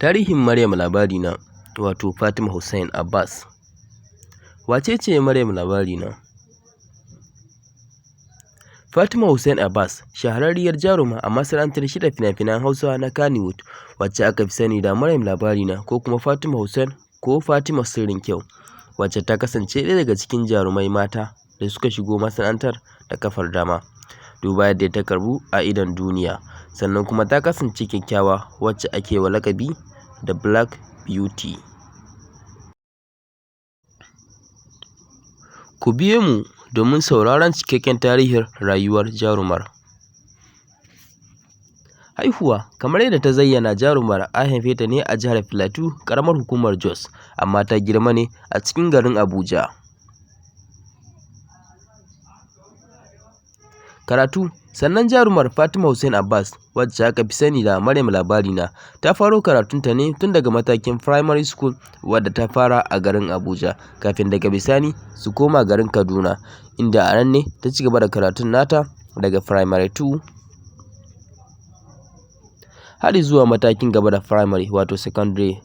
Tarihin Maryam Labarina, wato Fatima Hussein Abbas. Wace ce Maryam Labarina? Fatima Hussein Abbas shahararriyar jaruma a masana'antar shirya fina-finan Hausa na Kannywood, wacce aka fi sani da Maryam Labarina ko kuma Fatima Hussein ko Fatima Sirrin Kyau, wacce ta kasance ɗaya daga cikin jarumai mata da suka shigo masana'antar da kafar dama, duba yadda ta karɓu a idon duniya, sannan kuma ta kasance kyakkyawa wacce ake wa laƙabi da Black Beauty. Ku biye mu domin sauraron cikakken tarihin rayuwar jarumar. Haihuwa. Kamar yadda ta zayyana, jarumar an haife ta ne a jihar Filato, ƙaramar hukumar Jos, amma ta girma ne a cikin garin Abuja. Karatu. Sannan jarumar Fatima Hussein Abbas, wacce aka fi sani da Maryam Labarina, ta faro karatunta ne tun daga matakin primary school, wadda ta fara a garin Abuja, kafin daga bisani su koma garin Kaduna, inda a nan ne ta ci gaba da karatun nata daga primary 2 har zuwa matakin gaba da primary, wato secondary,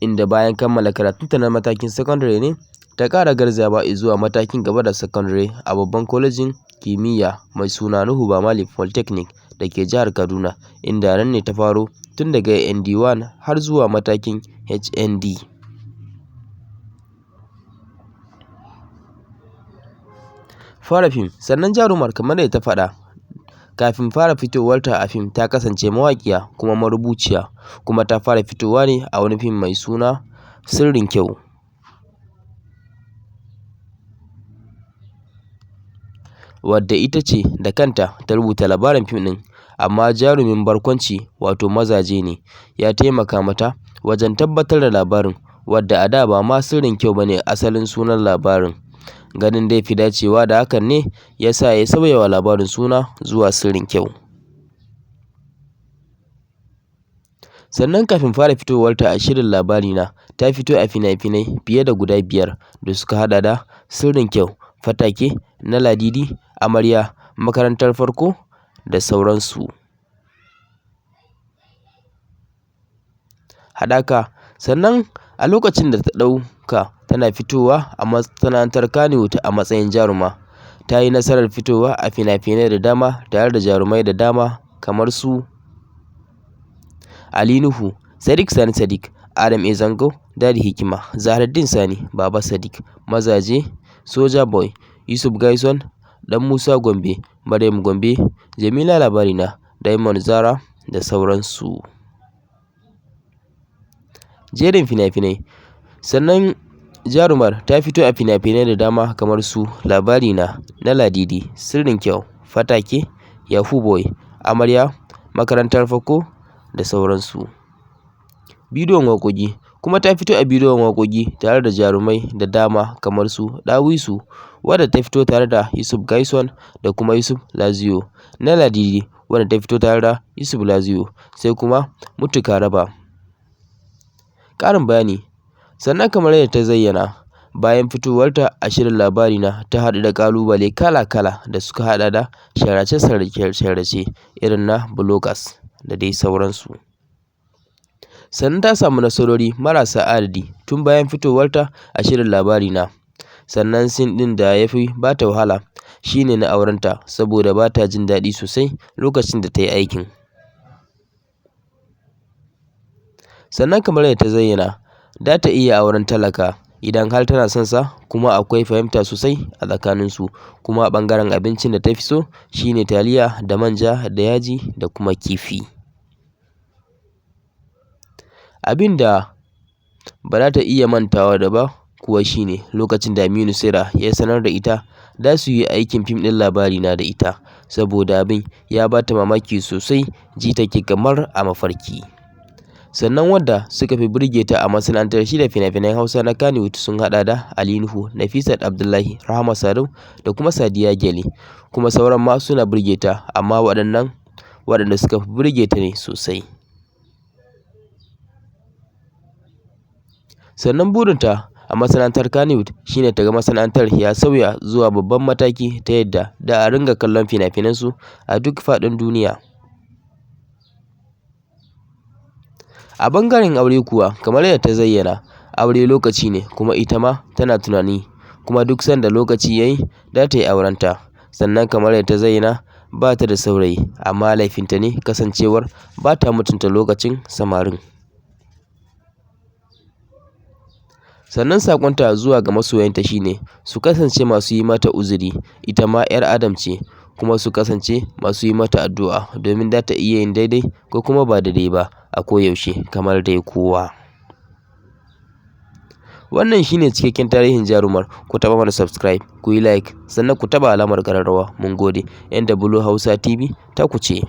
inda bayan kammala karatunta na matakin secondary ne ta ƙara garzawa zuwa matakin gaba da secondary a babban kwalejin kimiyya mai suna Nuhu Bamalli Polytechnic da ke jihar Kaduna, inda nan ne ta faro tun daga ND1 har zuwa matakin HND. Fara fim. Sannan jarumar, kamar yadda ta faɗa, kafin fara fitowarta a fim ta kasance mawaƙiya kuma marubuciya, kuma ta fara fitowa ne a wani fim mai suna Sirrin Kyau, wadda ita ce da kanta ta rubuta labarin fim ɗin, amma jarumin barkwanci wato Mazaje ne ya taimaka mata wajen tabbatar da labarin, wadda a da ba ma Sirrin Kyau ba ne asalin sunan labarin. Ganin dai fi dacewa da hakan ne ya sa ya sauya wa labarin suna zuwa Sirrin Kyau. Sannan kafin fara fitowarta a shirin Labarina, ta fito a fina-finai fiye da guda 5 da suka haɗa da Sirrin Kyau, Fatake, Na Ladidi, Amarya, Makarantar Farko da sauransu. Haɗaka. Sannan a lokacin da ta ɗauka tana fitowa a masana'antar Kannywood a matsayin jaruma, ta yi nasarar fitowa a fina-finai da dama tare da jarumai da dama kamar su Ali Nuhu, Sadiq Sani Sadiq, Adam A. Zango, Dadi Hikima, Zahraddeen Sani, Baba Sadiq, Mazaje, Soja Boy, Yusuf Gaison, Dan Musa Gombe, Maryam Gombe, Jamila Labarina, Diamond Zara da sauransu. Jerin fina-finai. Sannan jarumar ta fito a fina-finai da dama kamar su Labarina, Na Ladidi, Sirrin Kyau, Fatake, Yahoo Boy, Amarya, Makarantar Farko da sauransu. Bidiyon waƙoƙi. Kuma ta fito a bidiyon waƙoƙi tare da jarumai da dama kamar su Dawisu, wadda ta fito tare da Yusuf Gaison da kuma Yusuf Laziyo, Na Ladidi, wadda ta fito tare da Yusuf Laziyo, sai kuma Mutu Ka Raba. Ƙarin bayani. Sannan kamar yadda ta zayyana, bayan fitowarta a shirin Labarina ta haɗu da ƙalubale kala-kala da suka haɗa da sharace-sharace irin na bloggers da dai sauransu. Sannan ta samu nasarori marasa adadi tun bayan fitowarta a shirin Labarina. Sannan sin ɗin da ya fi ba ta wahala shi ne na aurenta, saboda ba ta jin daɗi sosai lokacin da ta yi aikin. Sannan kamar yadda ta zayyana, za ta iya auren talaka idan har tana son sa, kuma akwai fahimta sosai a tsakaninsu, kuma ɓangaren abincin da ta fi so shi ne taliya da manja da yaji da kuma kifi. Abin da ba za ta iya mantawa da ba kuwa shi ne lokacin da Aminu Saira ya sanar da ita za su yi aikin fim ɗin Labarina da ita, saboda abin ya ba ta mamaki sosai, ji take kamar a mafarki. Sannan wadda suka fi burge ta a masana'antar shirya fina-finan Hausa na Kannywood sun haɗa da Ali Nuhu, Nafisat Abdullahi, Rahama Sadau da kuma Sadiya Gele, kuma sauran ma suna burge ta, amma waɗanda suka fi burge ta ne sosai. Sannan burinta a masana'antar Kannywood shi ne ta ga masana'antar ya sauya zuwa babban mataki, ta yadda da a ringa kallon fina-finansu a duk faɗin duniya. A ɓangaren aure kuwa kamar yadda ta zayyana, aure lokaci ne kuma ita ma tana tunani, kuma duk sanda lokaci ya yi za ta yi aurenta. Sannan kamar yadda ta zayyana ba ta da saurayi, amma laifinta ne kasancewar ba ta mutunta lokacin samarin. Sannan saƙonta zuwa ga masoyanta shine su kasance masu yi mata uzuri, ita ma 'yar adam ce, kuma su kasance masu yi mata addu'a domin za ta iya yin daidai ko kuma ba daidai ba a koyaushe kamar dai kowa. Wannan shine cikakken tarihin jarumar. Ku taɓa mana subscribe, ku yi like, sannan ku taɓa alamar ƙararrawa. Mun gode. NW Hausa TV ta ku ce.